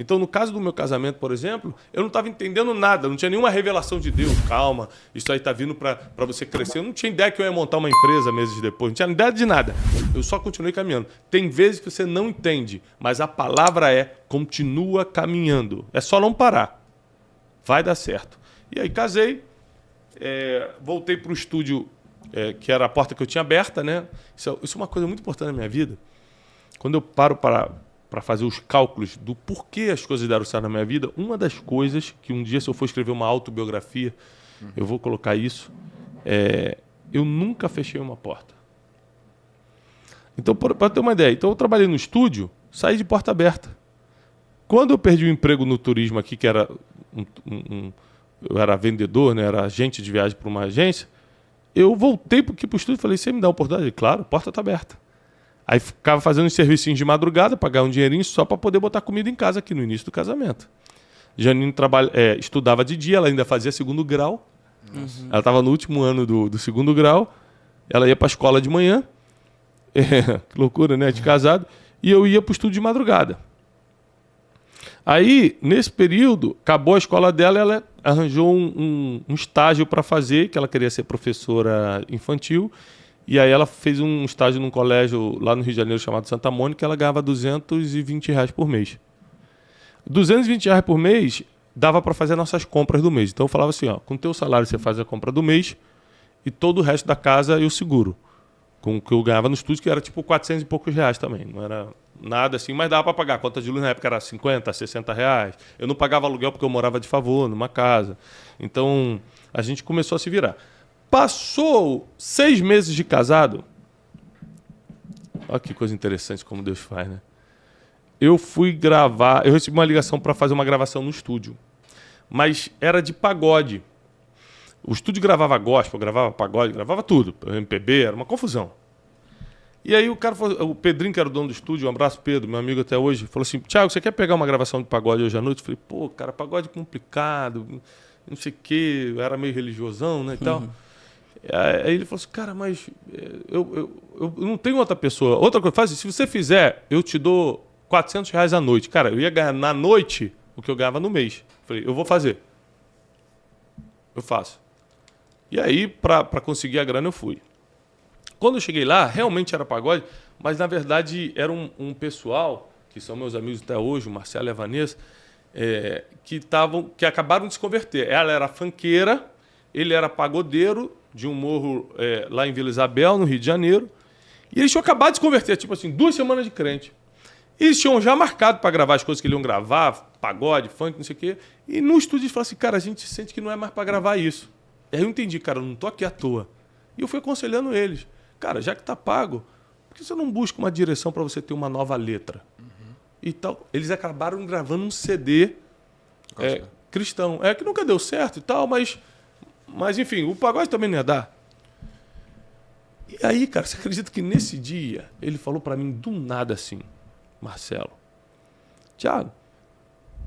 Então, no caso do meu casamento, por exemplo, eu não estava entendendo nada, não tinha nenhuma revelação de Deus. Calma, isso aí está vindo para você crescer. Eu não tinha ideia que eu ia montar uma empresa meses depois, não tinha ideia de nada. Eu só continuei caminhando. Tem vezes que você não entende, mas a palavra é continua caminhando. É só não parar. Vai dar certo. E aí casei, voltei para o estúdio, que era a porta que eu tinha aberta, né? Isso é uma coisa muito importante na minha vida. Quando eu paro para fazer os cálculos do porquê as coisas deram certo na minha vida, uma das coisas que um dia, se eu for escrever uma autobiografia, eu vou colocar isso, eu nunca fechei uma porta. Então, para ter uma ideia, então eu trabalhei no estúdio, saí de porta aberta. Quando eu perdi o emprego no turismo aqui, que era eu era vendedor, né, era agente de viagem para uma agência, eu voltei para o estúdio e falei, você me dá uma oportunidade? Ele, claro, a porta está aberta. Aí ficava fazendo uns serviços de madrugada, pagar um dinheirinho só para poder botar comida em casa aqui no início do casamento. Janine estudava de dia, ela ainda fazia segundo grau. Uhum. Ela estava no último ano do segundo grau. Ela ia para a escola de manhã. Que loucura, né? De casado. E eu ia para o estúdio de madrugada. Aí, nesse período, acabou a escola dela, ela arranjou um estágio para fazer, que ela queria ser professora infantil. E aí ela fez um estágio num colégio lá no Rio de Janeiro chamado Santa Mônica, ela ganhava R$220 por mês. R$220 por mês dava para fazer nossas compras do mês. Então eu falava assim, ó, com o teu salário você faz a compra do mês e todo o resto da casa eu seguro. Com o que eu ganhava no estúdio, que era tipo 400 e poucos reais também. Não era nada assim, mas dava para pagar. A conta de luz na época era 50, 60 reais. Eu não pagava aluguel porque eu morava de favor numa casa. Então a gente começou a se virar. Passou 6 meses de casado. Olha que coisa interessante como Deus faz, né? Eu fui gravar, eu recebi uma ligação para fazer uma gravação no estúdio. Mas era de pagode. O estúdio gravava gospel, gravava pagode, gravava tudo. MPB, era uma confusão. E aí o Pedrinho, que era o dono do estúdio, um abraço, Pedro, meu amigo até hoje, falou assim, Thiago, você quer pegar uma gravação de pagode hoje à noite? Eu falei, pô, cara, pagode é complicado, não sei o quê, eu era meio religiosão, né, e tal. Aí ele falou assim, cara, mas eu não tenho outra pessoa. Outra coisa, faz isso, se você fizer, eu te dou R$400 à noite. Cara, eu ia ganhar na noite o que eu ganhava no mês. Falei, eu vou fazer. Eu faço. E aí, para conseguir a grana, eu fui. Quando eu cheguei lá, realmente era pagode, mas na verdade era um pessoal, que são meus amigos até hoje, o Marcelo e a Vanessa, que acabaram de se converter. Ela era funkeira, ele era pagodeiro de um morro lá em Vila Isabel, no Rio de Janeiro. E eles tinham acabado de se converter, tipo assim, 2 semanas de crente. E eles tinham já marcado para gravar as coisas que eles iam gravar, pagode, funk, não sei o quê. E no estúdio eles falaram assim, cara, a gente sente que não é mais para gravar isso. E aí eu entendi, cara, eu não tô aqui à toa. E eu fui aconselhando eles. Cara, já que tá pago, por que você não busca uma direção para você ter uma nova letra? Uhum. E tal. Eles acabaram gravando um CD cristão. Que nunca deu certo e tal, mas enfim, o pagode também não ia dar. E aí, cara, você acredita que nesse dia ele falou para mim do nada assim, Marcelo, Thiago,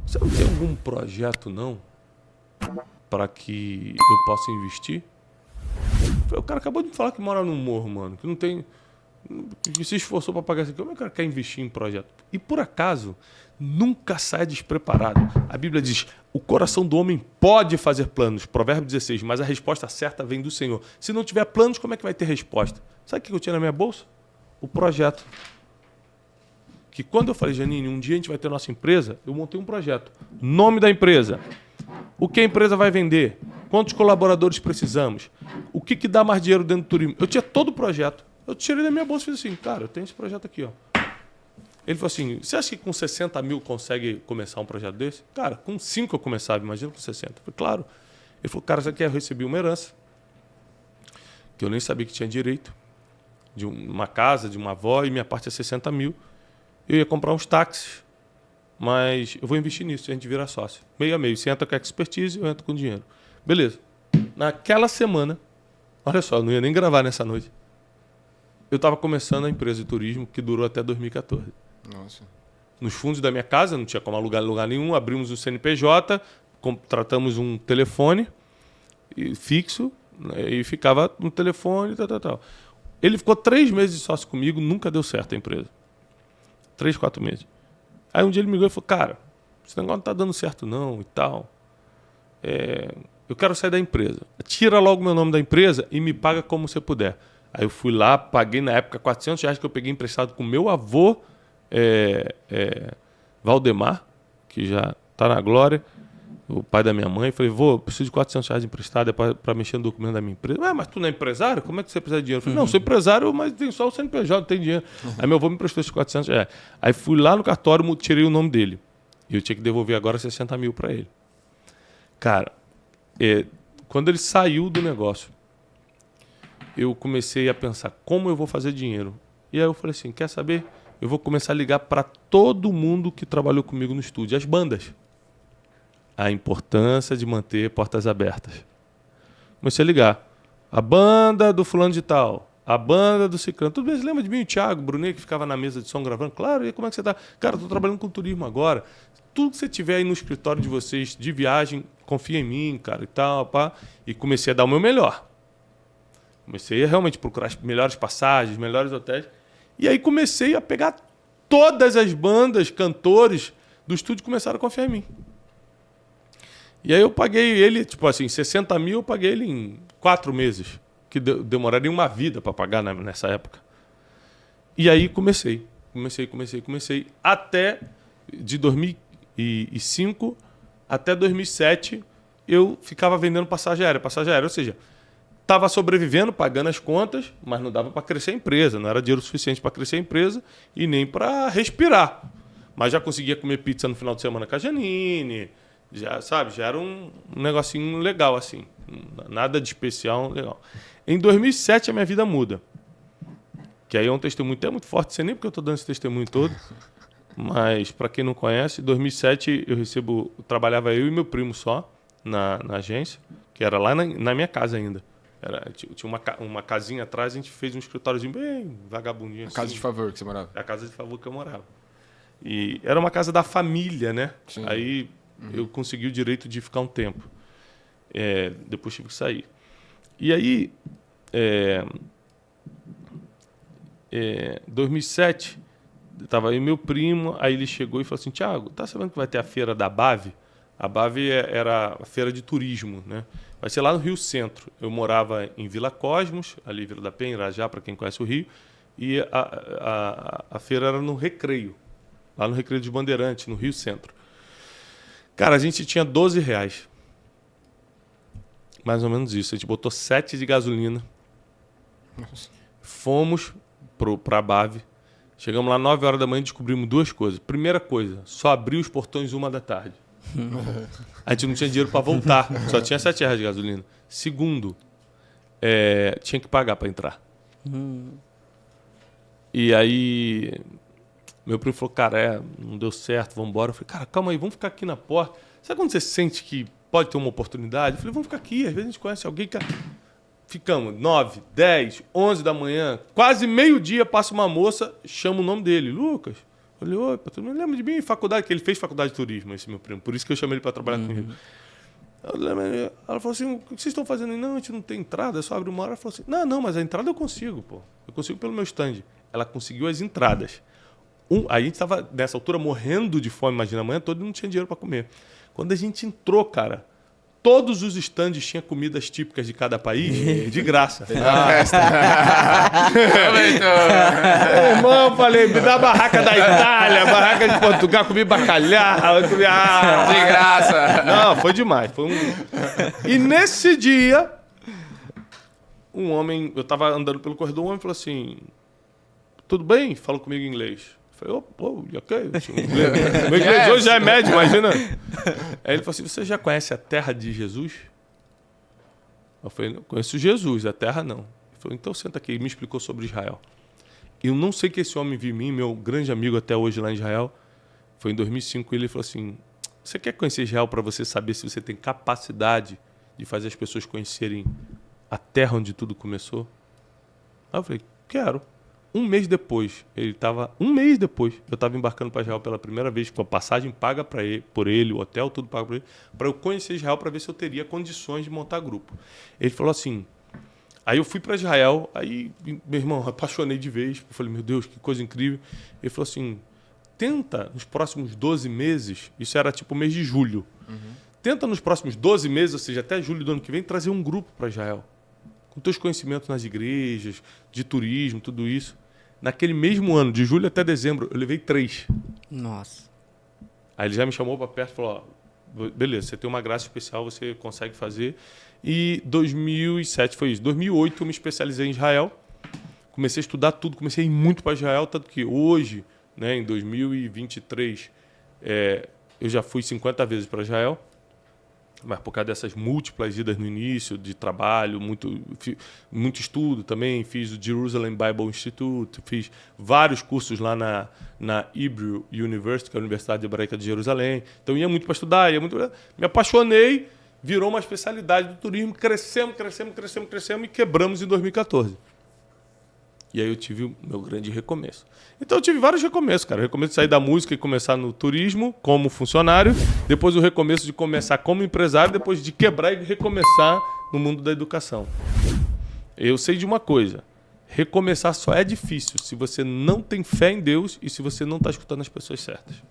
você não tem algum projeto não para que eu possa investir? O cara acabou de me falar que mora num morro, mano, que não tem, que se esforçou para pagar isso aqui. Como é que o cara quer investir em projeto? E por acaso, nunca sai despreparado. A Bíblia diz, o coração do homem pode fazer planos, Provérbio 16, mas a resposta certa vem do Senhor. Se não tiver planos, como é que vai ter resposta? Sabe o que eu tinha na minha bolsa? O projeto. Que quando eu falei, Janine, um dia a gente vai ter nossa empresa, eu montei um projeto. Nome da empresa. O que a empresa vai vender? Quantos colaboradores precisamos? O que dá mais dinheiro dentro do turismo? Eu tinha todo o projeto. Eu tirei da minha bolsa e fiz assim, cara, eu tenho esse projeto aqui, ó. Ele falou assim, você acha que com 60 mil consegue começar um projeto desse? Cara, com 5 eu começava, imagina com 60. Eu falei, claro. Ele falou, cara, você quer? Eu recebi uma herança, que eu nem sabia que tinha direito, de uma casa, de uma avó, e minha parte é 60 mil. Eu ia comprar uns táxis, mas eu vou investir nisso, a gente vira sócio. Meio a meio, você entra com expertise, eu entro com dinheiro. Beleza. Naquela semana, olha só, eu não ia nem gravar nessa noite, eu estava começando a empresa de turismo, que durou até 2014. Nossa. Nos fundos da minha casa, não tinha como alugar em lugar nenhum, abrimos o CNPJ, contratamos um telefone fixo, né, e ficava no telefone, tal. Ele ficou 3 meses de sócio comigo, nunca deu certo a empresa. 3, 4 meses. Aí um dia ele me ligou e falou, cara, esse negócio não tá dando certo não e tal. Eu quero sair da empresa. Tira logo meu nome da empresa e me paga como você puder. Aí eu fui lá, paguei na época R$400 que eu peguei emprestado com meu avô, Valdemar, que já tá na glória, o pai da minha mãe. Falei, vô, preciso de R$400 emprestado para mexer no documento da minha empresa. Mas tu não é empresário? Como é que você precisa de dinheiro? Eu falei, não, sou empresário, mas tem só o CNPJ, não tem dinheiro. Aí meu avô me emprestou esses R$400. Aí fui lá no cartório, tirei o nome dele. E eu tinha que devolver agora 60 mil para ele. Cara, quando ele saiu do negócio, eu comecei a pensar, como eu vou fazer dinheiro? E aí eu falei assim, quer saber? Eu vou começar a ligar para todo mundo que trabalhou comigo no estúdio, as bandas. A importância de manter portas abertas. Comecei a ligar. A banda do fulano de tal, a banda do ciclano. Tudo bem, você lembra de mim, o Thiago, Brunet, que ficava na mesa de som gravando? Claro, e como é que você tá? Cara, eu tô trabalhando com turismo agora. Tudo que você tiver aí no escritório de vocês, de viagem, confia em mim, cara, e tal, pá. E comecei a dar o meu melhor. Comecei a realmente procurar as melhores passagens, melhores hotéis. E aí comecei a pegar todas as bandas, cantores do estúdio começaram a confiar em mim. E aí eu paguei ele, tipo assim, 60 mil eu paguei ele em 4 meses. Que demoraria uma vida para pagar nessa época. E aí comecei. Até de 2005 até 2007 eu ficava vendendo passagem aérea. Ou seja, estava sobrevivendo, pagando as contas, mas não dava para crescer a empresa. Não era dinheiro suficiente para crescer a empresa e nem para respirar. Mas já conseguia comer pizza no final de semana com a Janine. Já, sabe, já era um negocinho legal, assim. Nada de especial, legal. Em 2007, a minha vida muda. Que aí é um testemunho até muito forte. Não sei nem porque eu estou dando esse testemunho todo. Mas, para quem não conhece, em 2007, trabalhava eu e meu primo só na agência, que era lá na minha casa ainda. Tinha uma casinha atrás, a gente fez um escritóriozinho bem vagabundinho. A casa de favor que você morava? A casa de favor que eu morava. E era uma casa da família, né? Sim. Aí eu consegui o direito de ficar um tempo. Depois tive que sair. E aí, 2007, estava aí meu primo, aí ele chegou e falou assim, Thiago, tá sabendo que vai ter a feira da BAV? A BAV era a feira de turismo, né? Vai ser lá no Rio Centro. Eu morava em Vila Cosmos, ali Vila da Penha, Irajá, para quem conhece o Rio, e a feira era no Recreio, lá no Recreio dos Bandeirantes, no Rio Centro. Cara, a gente tinha R$12. Mais ou menos isso. A gente botou 7 de gasolina. Nossa. Fomos para a BAV. Chegamos lá 9 horas da manhã e descobrimos 2 coisas. Primeira coisa, só abriu os portões 1 da tarde. A gente não tinha dinheiro para voltar. Só tinha R$7 de gasolina. Segundo, tinha que pagar para entrar. E aí, meu primo falou, cara, não deu certo, vamos embora. Eu falei, cara, calma aí, vamos ficar aqui na porta. Sabe quando você sente que pode ter uma oportunidade? Eu falei, vamos ficar aqui, às vezes a gente conhece alguém que... Ficamos 9, 10, 11 da manhã, quase meio-dia passa uma moça, chama o nome dele, Lucas. Eu falei, oi, tu não lembra de mim? Faculdade, que ele fez faculdade de turismo, esse meu primo. Por isso que eu chamei ele para trabalhar comigo. Ela falou assim, o que vocês estão fazendo? Não, a gente não tem entrada, é só abrir uma hora. Ela falou assim, não, mas a entrada eu consigo, pô. Eu consigo pelo meu stand. Ela conseguiu as entradas. Aí a gente estava, nessa altura, morrendo de fome, imagina, a manhã toda e não tinha dinheiro para comer. Quando a gente entrou, cara, todos os estandes tinham comidas típicas de cada país, de graça. Irmão, falei, me dá a barraca da Itália, barraca de Portugal, comi bacalhau, comi... de graça. Não, foi demais. E nesse dia, um homem, eu estava andando pelo corredor, um homem falou assim, tudo bem? Falou comigo em inglês. Eu falei, ok. Meu inglês hoje já é médio, imagina. Aí ele falou assim, você já conhece a terra de Jesus? Eu falei, não, conheço Jesus, a terra não. Ele falou, então senta aqui. Ele me explicou sobre Israel. Eu não sei que esse homem viu em mim, meu grande amigo até hoje lá em Israel, foi em 2005, ele falou assim, você quer conhecer Israel para você saber se você tem capacidade de fazer as pessoas conhecerem a terra onde tudo começou? Aí eu falei, quero. Um mês depois, eu estava embarcando para Israel pela primeira vez, com a passagem paga por ele, o hotel, tudo pago por ele, para eu conhecer Israel, para ver se eu teria condições de montar grupo. Ele falou assim, aí eu fui para Israel, aí, meu irmão, apaixonei de vez, eu falei, meu Deus, que coisa incrível. Ele falou assim, tenta nos próximos 12 meses, isso era tipo o mês de julho, tenta nos próximos 12 meses, ou seja, até julho do ano que vem, trazer um grupo para Israel. Com teus conhecimentos nas igrejas, de turismo, tudo isso. Naquele mesmo ano, de julho até dezembro, eu levei 3. Nossa. Aí ele já me chamou para perto e falou, ó, beleza, você tem uma graça especial, você consegue fazer. E 2007 foi isso. 2008 eu me especializei em Israel. Comecei a estudar tudo, comecei a ir muito para Israel, tanto que hoje, né, em 2023, eu já fui 50 vezes para Israel. Mas por causa dessas múltiplas idas no início, de trabalho, muito estudo também, fiz o Jerusalem Bible Institute, fiz vários cursos lá na Hebrew University, que é a Universidade Hebraica de Jerusalém. Então ia muito para estudar, me apaixonei, virou uma especialidade do turismo, crescemos e quebramos em 2014. E aí eu tive o meu grande recomeço. Então eu tive vários recomeços, cara. O recomeço de sair da música e começar no turismo como funcionário. Depois o recomeço de começar como empresário. Depois de quebrar e recomeçar no mundo da educação. Eu sei de uma coisa. Recomeçar só é difícil se você não tem fé em Deus e se você não está escutando as pessoas certas.